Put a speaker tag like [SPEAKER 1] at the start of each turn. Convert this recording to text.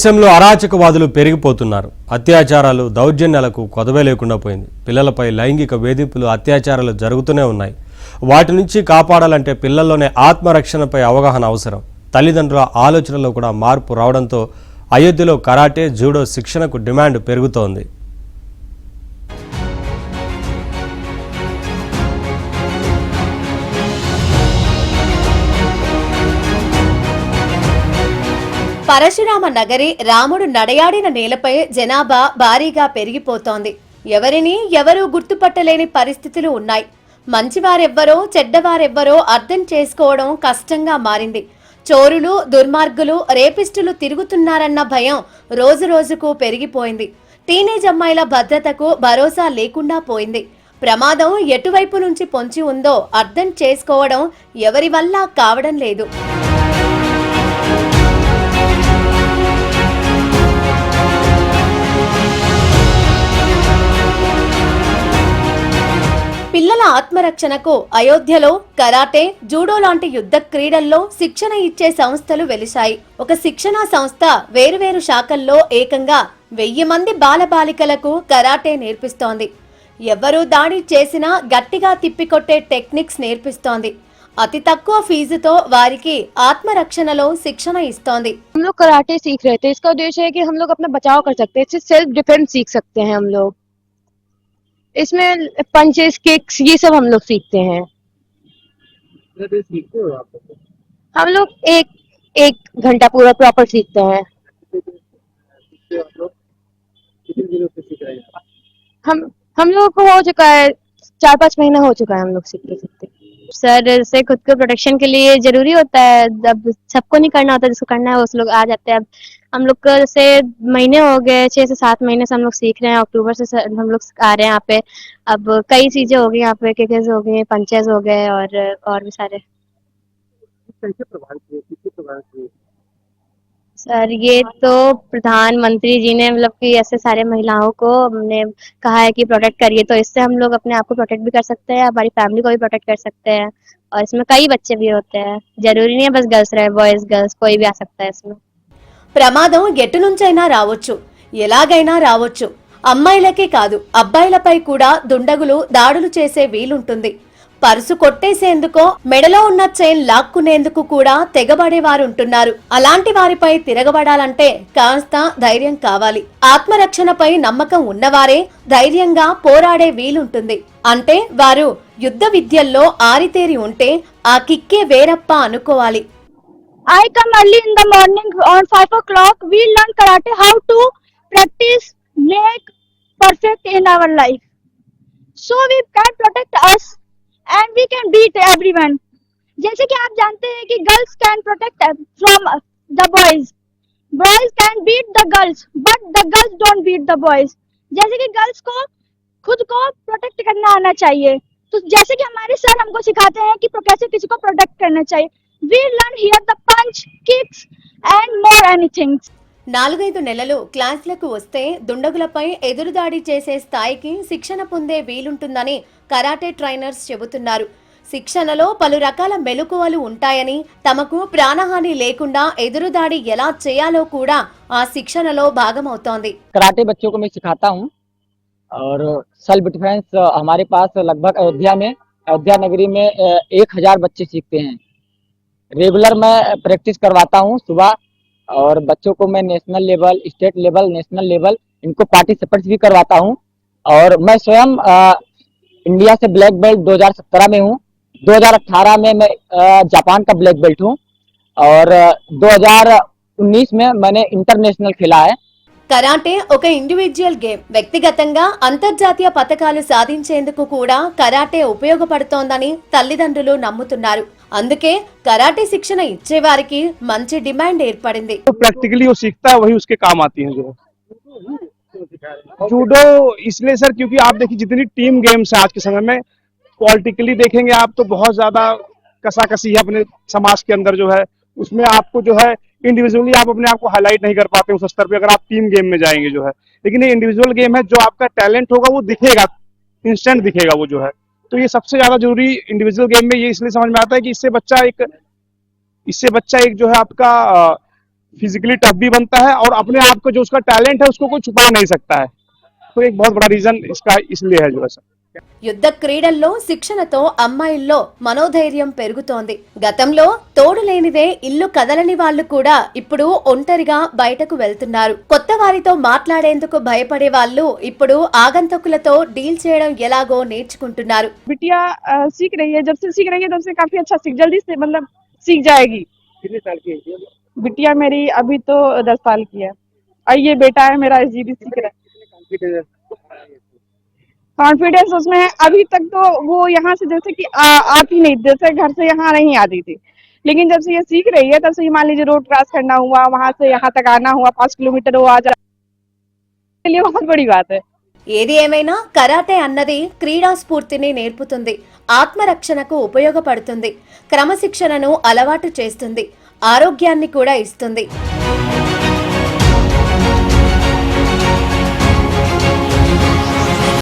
[SPEAKER 1] దేశంలో అరాచకవాదులు పెరిగిపోతున్నారు. అత్యాచారాలు, దౌర్జన్యాలకు కొదవే లేకుండా పోయింది. పిల్లలపై లైంగిక వేధింపులు, అత్యాచారాలు జరుగుతూనే ఉన్నాయి. వాటి నుంచి కాపాడాలంటే పిల్లల్లోనే ఆత్మరక్షణపై అవగాహన అవసరం. తల్లిదండ్రుల ఆలోచనలో కూడా మార్పు రావడంతో అయోధ్యలో కరాటే, జూడో శిక్షణకు డిమాండ్ పెరుగుతోంది.
[SPEAKER 2] పరశురామ నగరి రాముడు నడయాడిన నేలపై జనాభా భారీగా పెరిగిపోతోంది. ఎవరిని ఎవరూ గుర్తుపట్టలేని పరిస్థితులు ఉన్నాయి. మంచివారెవ్వరో చెడ్డవారెవ్వరో అర్థం చేసుకోవడం కష్టంగా మారింది. చోరులు, దుర్మార్గులు, రేపిస్టులు తిరుగుతున్నారన్న భయం రోజురోజుకు పెరిగిపోయింది. టీనేజ్ అమ్మాయిల భద్రతకు భరోసా లేకుండా పోయింది. ప్రమాదం ఎటువైపు నుంచి పొంచి ఉందో అర్థం చేసుకోవడం ఎవరి వల్ల కావడం లేదు. పిల్లల ఆత్మరక్షణకు అయోధ్యలో కరాటే, జూడో లాంటి యుద్ధ క్రీడల్లో శిక్షణ ఇచ్చే సంస్థలు వెలిశాయి. ఒక శిక్షణా సంస్థ వేరువేరు శాఖల్లో ఏకంగా 1000 మంది బాలబాలికలకు కరాటే నేర్పిస్తోంది. ఎవరూ దాడి చేసినా గట్టిగా తిప్పికొట్టే టెక్నిక్స్ నేర్పిస్తోంది. అతి తక్కువ ఫీజుతో వారికి ఆత్మరక్షణలో శిక్షణ ఇస్తోంది.
[SPEAKER 3] हम लोग कराटे सीख रहे थे। इसका उद्देश्य है कि हम लोग अपना बचाव कर सकते हैं, इससे सेल्फ डिफेंस सीख सकते हैं। हम लोग इसमें पंचेस, किक्स, ये सब हम लोग सीखते हैं।
[SPEAKER 4] सीखते हो आप?
[SPEAKER 3] हम लोग एक घंटा पूरा प्रॉपर सीखते हैं।
[SPEAKER 4] कितने दिनों से सीख रहे हैं?
[SPEAKER 3] हम लोग को हो चुका है 4-5 महीना हो चुका है हम लोग सीखते सीखते। सर, इससे खुद को प्रोटेक्शन के लिए जरूरी होता है। अब सबको नहीं करना होता, जिसको करना है उस लोग आ जाते हैं। अब हम लोग को जैसे महीने हो गए, 6 से 7 महीने से हम लोग सीख रहे हैं। अक्टूबर से हम लोग आ रहे हैं यहाँ पे। अब कई चीजें हो गई यहाँ पे, किकेज हो गए, पंचेज हो गए और भी सारे।
[SPEAKER 4] कैसे प्रभावित हुए, किससे प्रभावित हुए?
[SPEAKER 3] सर, ये तो प्रधानमंत्री जी ने मतलब कि ऐसे सारे महिलाओं को हमने कहा है कि प्रोटेक्ट करिए, तो इससे हम लोग अपने आप को प्रोटेक्ट भी कर सकते हैं, हमारी फैमिली को भी प्रोटेक्ट कर सकते हैं। और इसमें कई बच्चे भी होते हैं, जरूरी नहीं है बस गर्ल्स रहे, बॉयज गर्ल्स कोई भी आ सकता है इसमें।
[SPEAKER 2] ప్రమాదం ఎటు నుంచైనా రావచ్చు, ఎలాగైనా రావచ్చు. అమ్మాయిలకే కాదు, అబ్బాయిలపై కూడా దుండగులు దాడులు చేసే వీలుంటుంది. పర్సు కొట్టేసేందుకో, మెడలో ఉన్న చైన్ లాక్కునేందుకు కూడా తెగబడేవారుంటున్నారు. అలాంటి వారిపై తిరగబడాలంటే కాస్త ధైర్యం కావాలి. ఆత్మరక్షణపై నమ్మకం ఉన్నవారే ధైర్యంగా పోరాడే వీలుంటుంది. అంటే వారు యుద్ధ విద్యల్లో ఆరితేరి ఉంటే ఆ కిక్కే వేరప్ప అనుకోవాలి.
[SPEAKER 3] I come early in the morning on 5 o'clock. We learn karate, how to practice, make perfect in our life. So we can protect us and we can beat everyone. जैसे कि आप जानते हैं कि girls can protect from the boys. Boys can beat the girls, but the girls don't beat the boys. जैसे कि girls को खुद को प्रोटेक्ट करना आना चाहिए, तो जैसे कि हमारे सर हमको सिखाते हैं कि कैसे किसी को प्रोटेक्ट करना चाहिए. We learn here the punch, kicks and more anything.
[SPEAKER 2] 4-5 నెలలు క్లాసులకు వస్తే దుండగులపై ఎదురుదాడి చేసే స్థాయికి శిక్షణ పొందే వీలుంటుందని కరాటే ట్రైనర్స్ చెబుతున్నారు. శిక్షణలో పలు రకాల మెలకువలు ఉంటాయని, తమకు ప్రాణహాని లేకుండా ఎదురుదాడి ఎలా చేయాలో కూడా ఆ శిక్షణలో భాగమవుతోంది.
[SPEAKER 5] कराटे बच्चों को मैं सिखाता हूँ और सेल्फ डिफेंस हमारे पास लगभग अयोध्या नगरी में 1000 बच्चे सीखते हैं। रेगुलर मैं प्रैक्टिस करवाता हूँ सुबह, और बच्चों को मैं national level, state level, national level इनको पार्टिसिपेट भी करवाता हूँ। और मैं स्वयं इंडिया से ब्लैक बेल्ट 2017 में हूँ। 2018 में मैं जापान का ब्लैक बेल्ट हूँ और 2019 में मैंने इंटरनेशनल खेला है।
[SPEAKER 2] కరాటే ఒక ఇండివిడ్యువల్ గేమ్. వ్యక్తిగతంగా అంతర్జాతీయ పతకాలు సాధించేందుకు కూడా కరాటే ఉపయోగపడుతోందని తల్లిదండ్రులు నమ్ముతున్నారు. అందుకే కరాటే శిక్షణ ఇచ్చేవారికి మంచి డిమాండ్ ఏర్పడింది.
[SPEAKER 6] प्रैक्टिकली वो सीखता है, वही उसके काम आती है। जो जूडो इसलिए सर, क्योंकि आप देखिए जितनी टीम गेम्स है आज के समय में, पॉलिटिकली देखेंगे आप तो बहुत ज्यादा कसाकसी है अपने समाज के अंदर जो है, उसमें आपको जो है इंडिविजुअली आप अपने आप को हाईलाइट नहीं कर पाते उस स्तर पे, अगर आप टीम गेम में जाएंगे जो है। लेकिन ये इंडिविजुअल गेम है, जो आपका टैलेंट होगा वो दिखेगा, इंस्टेंट दिखेगा वो जो है। तो ये सबसे ज्यादा जरूरी इंडिविजुअल गेम में ये इसलिए समझ में आता है कि इससे बच्चा एक जो है आपका फिजिकली टफ भी बनता है और अपने आप को जो उसका टैलेंट है उसको कोई छुपा नहीं सकता है। तो एक बहुत बड़ा रीजन इसका इसलिए है जो है सर।
[SPEAKER 2] యుద్ధ క్రీడల్లో శిక్షణతో అమ్మాయిల్లో మనోధైర్యం పెరుగుతోంది. గతంలో తోడు లేనిదే ఇల్లు కదలని వాళ్ళు కూడా ఇప్పుడు ఒంటరిగా బయటకు వెళ్తున్నారు. కొత్త వారితో మాట్లాడేందుకు భయపడే వాళ్ళు ఇప్పుడు ఆగంతకులతో డీల్ చేయడం ఎలాగో నేర్చుకుంటున్నారు.
[SPEAKER 7] बिटिया सीख रही है, जब से सीख रही है तब से काफी अच्छा जल्दी से मतलब सीख जाएगी।
[SPEAKER 4] कितने साल की है?
[SPEAKER 7] बिटिया मेरी अभी तो 10 साल की है और ये बेटा है मेरा SGD सीख रहा है। कॉन्फिडेंस उसमें है। अभी तक तो वो यहाँ से जैसे कि आती नहीं, जैसे घर से यहाँ नहीं आती थी, लेकिन जब से ये सीख रही है तब से ये मान लीजिए रोड क्रॉस करना हुआ, वहां से यहाँ तक आना हुआ, 5 किलोमीटर वो आ जा, के लिए बहुत बड़ी बात है।
[SPEAKER 2] ఏది ఏమైనా కరాటే అన్నది క్రీడా స్ఫూర్తిని నేర్పుతుంది, ఆత్మరక్షణకు ఉపయోగపడుతుంది, క్రమశిక్షణను అలవాటు చేస్తుంది, ఆరోగ్యాన్ని కూడా ఇస్తుంది.